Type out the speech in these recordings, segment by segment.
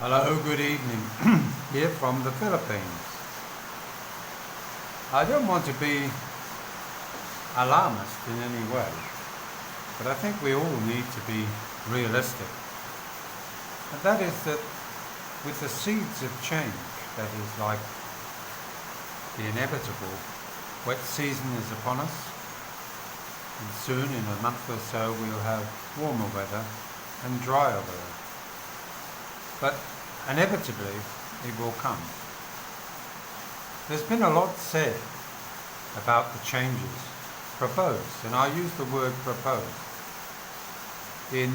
Hello, good evening. Here from the Philippines. I don't want to be alarmist in any way, but I think we all need to be realistic. And that is that with the seeds of change, that is like the inevitable wet season is upon us, and soon in a month or so we'll have warmer weather and drier weather. But inevitably it will come. There's been a lot said about the changes proposed, and I use the word proposed, in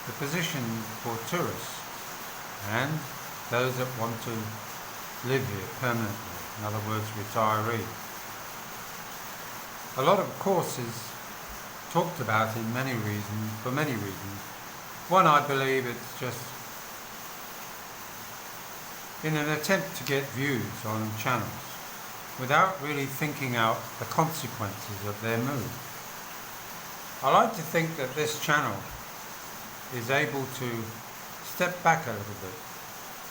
the position for tourists and those that want to live here permanently, in other words retirees. A lot of course is talked about for many reasons. One, I believe it's just in an attempt to get views on channels without really thinking out the consequences of their move. I like to think that this channel is able to step back a little bit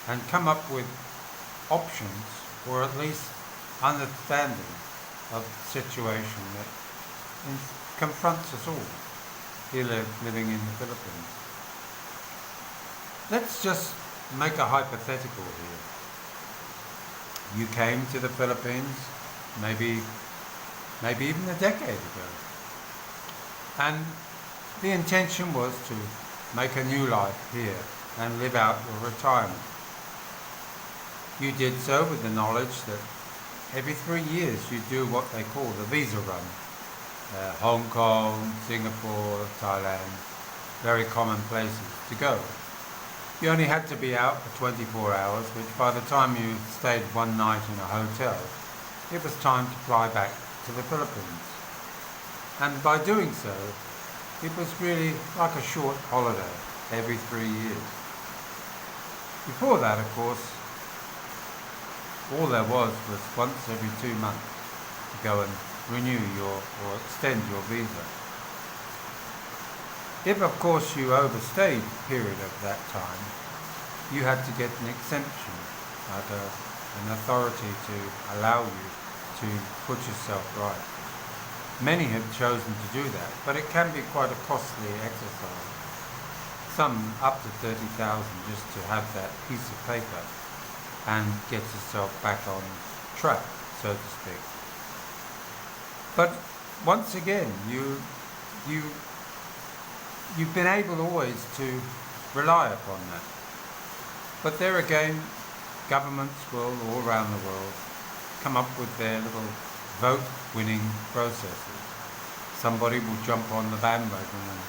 and come up with options, or at least understanding of the situation that confronts us all here living in the Philippines. Let's just make a hypothetical here. You came to the Philippines maybe even a decade ago, and the intention was to make a new life here and live out your retirement. You did so with the knowledge that every 3 years you do what they call the visa run. Hong Kong, Singapore, Thailand, very common places to go. You only had to be out for 24 hours, which by the time you stayed one night in a hotel, it was time to fly back to the Philippines. And by doing so, it was really like a short holiday every 3 years. Before that, of course, all there was once every 2 months to go and renew or extend your visa. If, of course, you overstayed the period of that time, you had to get an exemption, like an authority to allow you to put yourself right. Many have chosen to do that, but it can be quite a costly exercise. Some up to 30,000 just to have that piece of paper and get yourself back on track, so to speak. But once again, you've been able always to rely upon that. But there again, governments will all around the world come up with their little vote-winning processes. Somebody will jump on the bandwagon and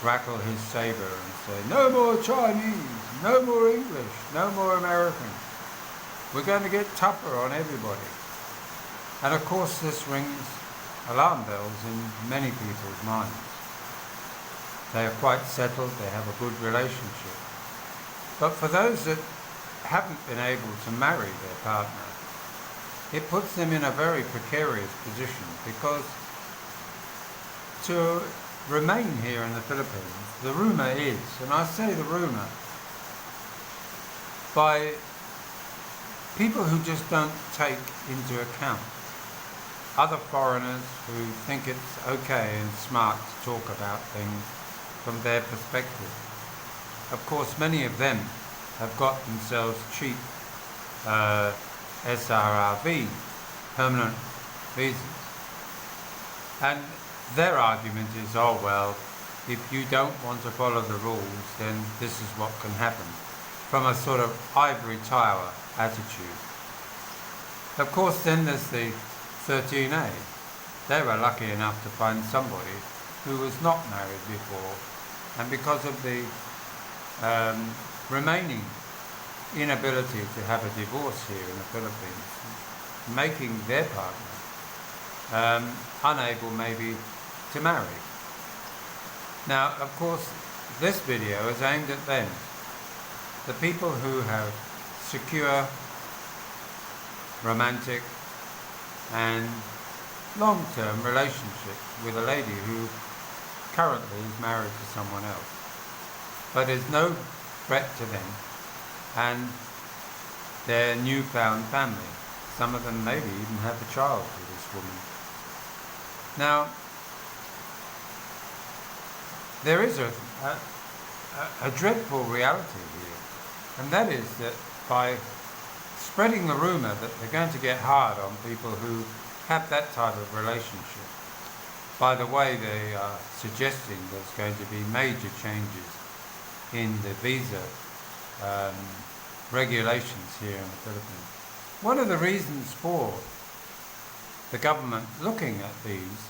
rattle his saber and say, no more Chinese, no more English, no more American. We're going to get tougher on everybody. And of course this rings alarm bells in many people's minds. They are quite settled, they have a good relationship. But for those that haven't been able to marry their partner, it puts them in a very precarious position, because to remain here in the Philippines, the rumour is, and I say the rumour, by people who just don't take into account other foreigners who think it's okay and smart to talk about things from their perspective. Of course, many of them have got themselves cheap SRRV, permanent visas. And their argument is, oh well, if you don't want to follow the rules, then this is what can happen, from a sort of ivory tower attitude. Of course, then there's the 13A. They were lucky enough to find somebody who was not married before, and because of the remaining inability to have a divorce here in the Philippines, making their partner unable maybe to marry. Now, of course, this video is aimed at them, the people who have secure, romantic and long-term relationships with a lady who currently is married to someone else. but there's no threat to them and their newfound family. Some of them maybe even have a child with this woman. Now, there is a dreadful reality here, and that is that by spreading the rumour that they're going to get hard on people who have that type of relationship, by the way they are suggesting there's going to be major changes in the visa regulations here in the Philippines. One of the reasons for the government looking at these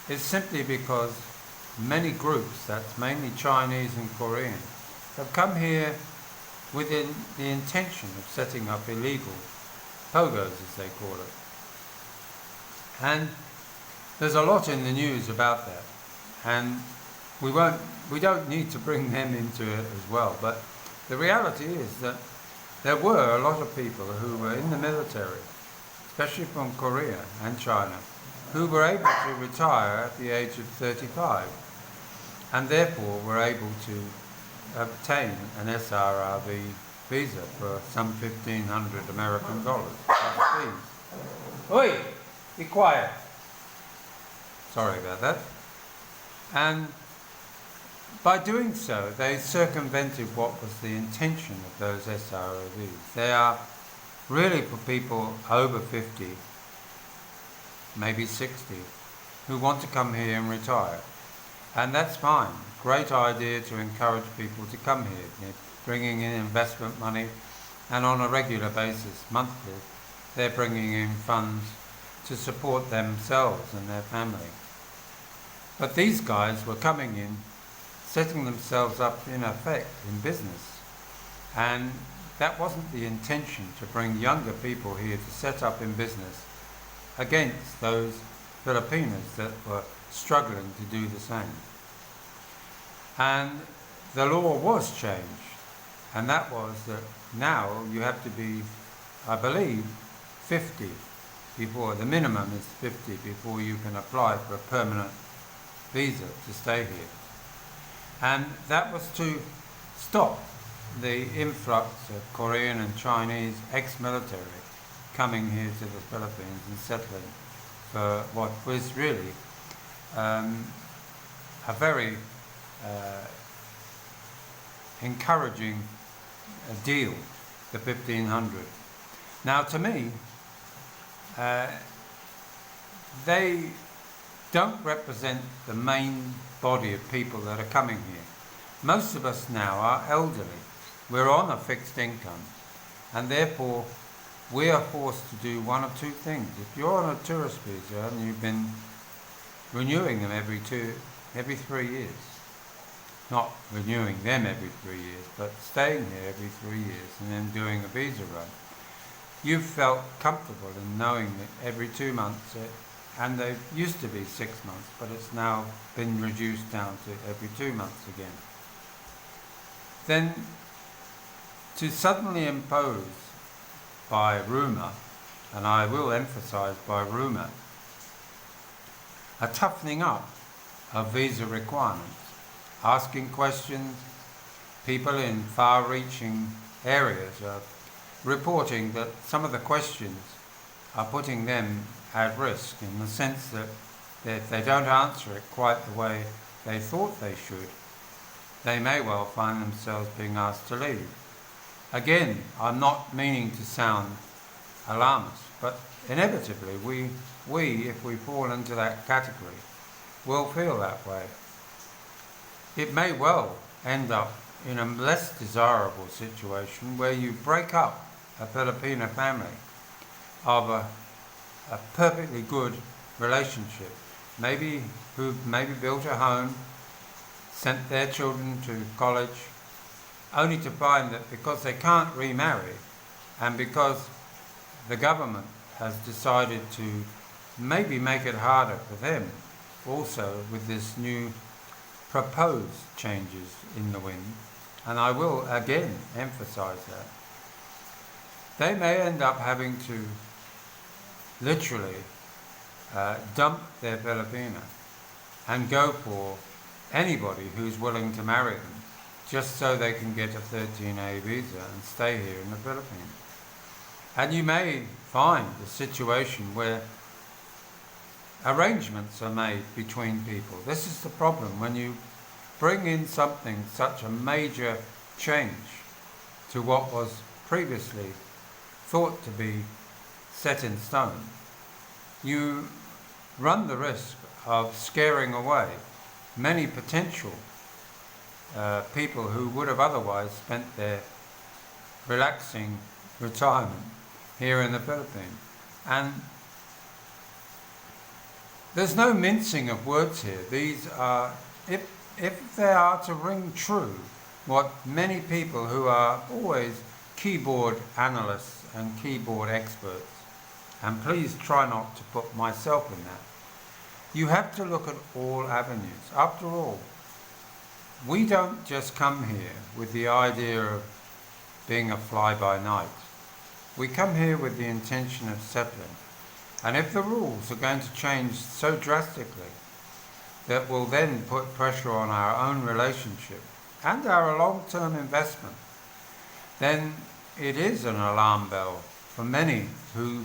is simply because many groups, that's mainly Chinese and Korean, have come here with the intention of setting up illegal pogos, as they call it. And there's a lot in the news about that, and we don't need to bring them into it as well. But the reality is that there were a lot of people who were in the military, especially from Korea and China, who were able to retire at the age of 35, and therefore were able to obtain an SRRV visa for some $1,500 American dollars plus fees. Oi, be quiet. Sorry about that. And by doing so, they circumvented what was the intention of those SROVs. They are really for people over 50, maybe 60, who want to come here and retire. And that's fine. Great idea to encourage people to come here. They're bringing in investment money, and on a regular basis, monthly, they're bringing in funds to support themselves and their family. But these guys were coming in, setting themselves up in effect in business. And that wasn't the intention, to bring younger people here to set up in business against those Filipinos that were struggling to do the same. And the law was changed, and that was that now you have to be, I believe, 50 before, the minimum is 50 before you can apply for a permanent visa to stay here. And that was to stop the influx of Korean and Chinese ex-military coming here to the Philippines and settling for what was really a very encouraging deal, the 1,500. Now, to me, they don't represent the main body of people that are coming here. Most of us now are elderly. We're on a fixed income, and therefore we are forced to do one of two things. If you're on a tourist visa and you've been renewing them every 3 years, not renewing them every 3 years, but staying here every 3 years and then doing a visa run, you've felt comfortable in knowing that every 2 months, and they used to be 6 months, but it's now been reduced down to every 2 months again. Then to suddenly impose by rumour, and I will emphasise by rumour, a toughening up of visa requirements, asking questions. People in far-reaching areas are reporting that some of the questions are putting them at risk, in the sense that if they don't answer it quite the way they thought they should, they may well find themselves being asked to leave. Again, I'm not meaning to sound alarmist, but inevitably we, if we fall into that category, will feel that way. It may well end up in a less desirable situation where you break up a Filipino family of a perfectly good relationship, maybe who've built a home, sent their children to college, only to find that because they can't remarry, and because the government has decided to maybe make it harder for them also with this new proposed changes in the wind, and I will again emphasize that, they may end up having to literally dump their Filipina and go for anybody who's willing to marry them. just so they can get a 13A visa and stay here in the Philippines. And you may find a situation where arrangements are made between people. This is the problem when you bring in something, such a major change to what was previously thought to be set in stone. You run the risk of scaring away many potential people who would have otherwise spent their relaxing retirement here in the Philippines. And there's no mincing of words here. These are, if they are to ring true, what many people who are always keyboard analysts and keyboard experts, and please try not to put myself in that, you have to look at all avenues. After all, we don't just come here with the idea of being a fly-by-night. We come here with the intention of settling. And if the rules are going to change so drastically that will then put pressure on our own relationship and our long-term investment, then it is an alarm bell for many who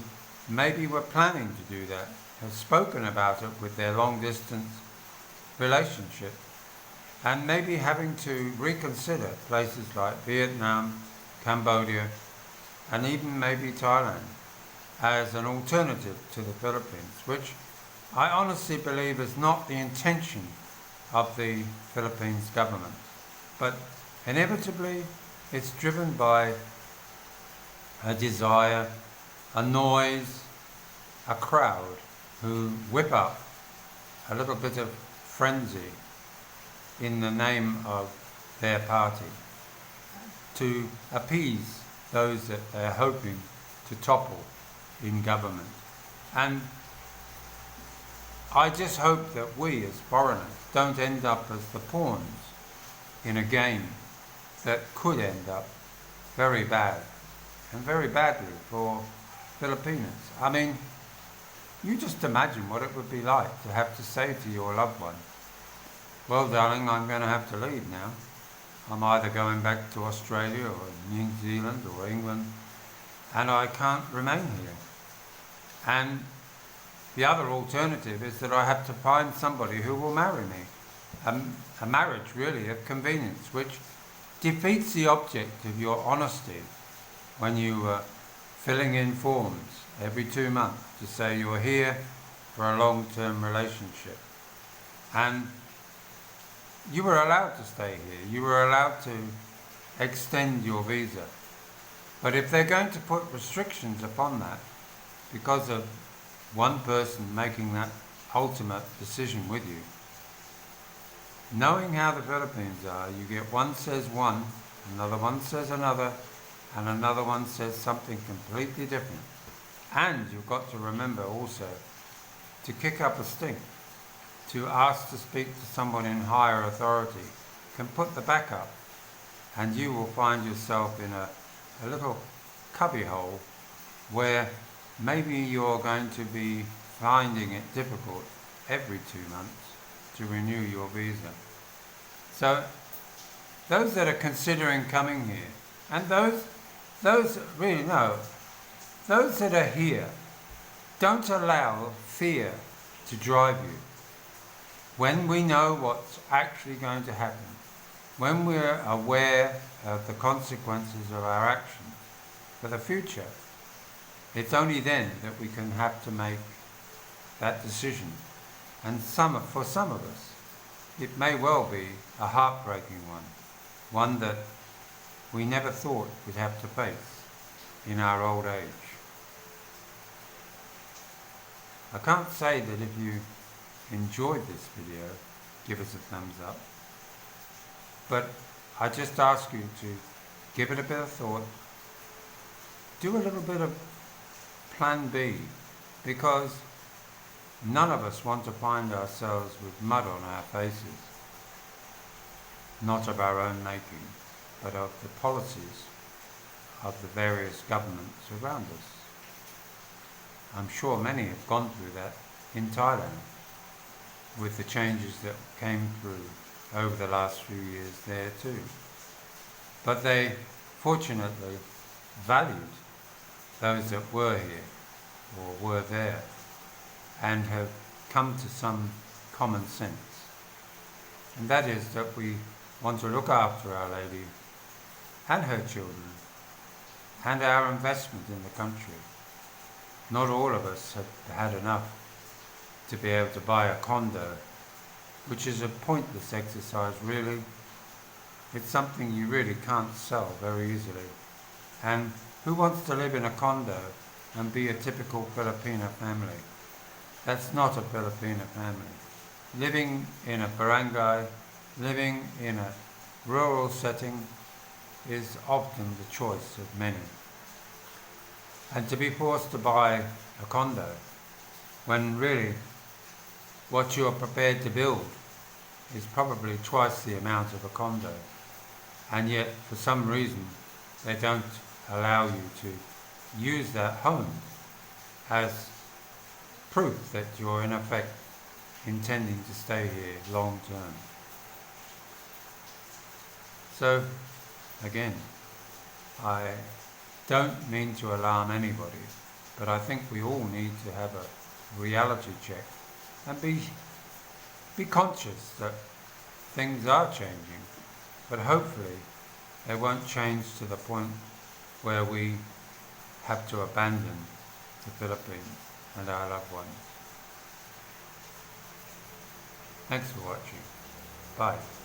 maybe were planning to do that, have spoken about it with their long-distance relationship, and maybe having to reconsider places like Vietnam, Cambodia, and even maybe Thailand as an alternative to the Philippines, which I honestly believe is not the intention of the Philippines government. But inevitably, it's driven by a desire, a noise, a crowd who whip up a little bit of frenzy in the name of their party to appease those that they're hoping to topple in government. And I just hope that we as foreigners don't end up as the pawns in a game that could end up very bad, and very badly for Filipinos. I mean, you just imagine what it would be like to have to say to your loved one, well darling, I'm going to have to leave now. I'm either going back to Australia or New Zealand or England, and I can't remain here. And the other alternative is that I have to find somebody who will marry me. A marriage really of convenience, which defeats the object of your honesty when you are filling in forms every 2 months to say you're here for a long-term relationship. And you were allowed to stay here. You were allowed to extend your visa. But if they're going to put restrictions upon that because of one person making that ultimate decision with you, knowing how the Philippines are, you get one says one, another one says another, and another one says something completely different. And you've got to remember also to kick up a stink, to ask to speak to someone in higher authority, can put the back up, and you will find yourself in a little cubbyhole where maybe you're going to be finding it difficult every 2 months to renew your visa. So those that are considering coming here, and those really no, those that are here, don't allow fear to drive you. When we know what's actually going to happen, when we're aware of the consequences of our actions for the future, it's only then that we can have to make that decision. And for some of us, it may well be a heartbreaking one that we never thought we'd have to face in our old age. I can't say that if you enjoyed this video, give us a thumbs up, but I just ask you to give it a bit of thought, do a little bit of plan B, because none of us want to find ourselves with mud on our faces, not of our own making, but of the policies of the various governments around us. I'm sure many have gone through that in Thailand with the changes that came through over the last few years there too. But they fortunately valued those that were here or were there and have come to some common sense. And that is that we want to look after Our Lady and her children and our investment in the country. Not all of us have had enough to be able to buy a condo, which is a pointless exercise really. It's something you really can't sell very easily. And who wants to live in a condo and be a typical Filipino family? That's not a Filipino family. Living in a barangay, living in a rural setting is often the choice of many. And to be forced to buy a condo when really what you are prepared to build is probably twice the amount of a condo, and yet for some reason they don't allow you to use that home as proof that you're in effect intending to stay here long term. So again, I don't mean to alarm anybody, but I think we all need to have a reality check and be conscious that things are changing, but hopefully they won't change to the point where we have to abandon the Philippines and our loved ones. Thanks for watching. Bye.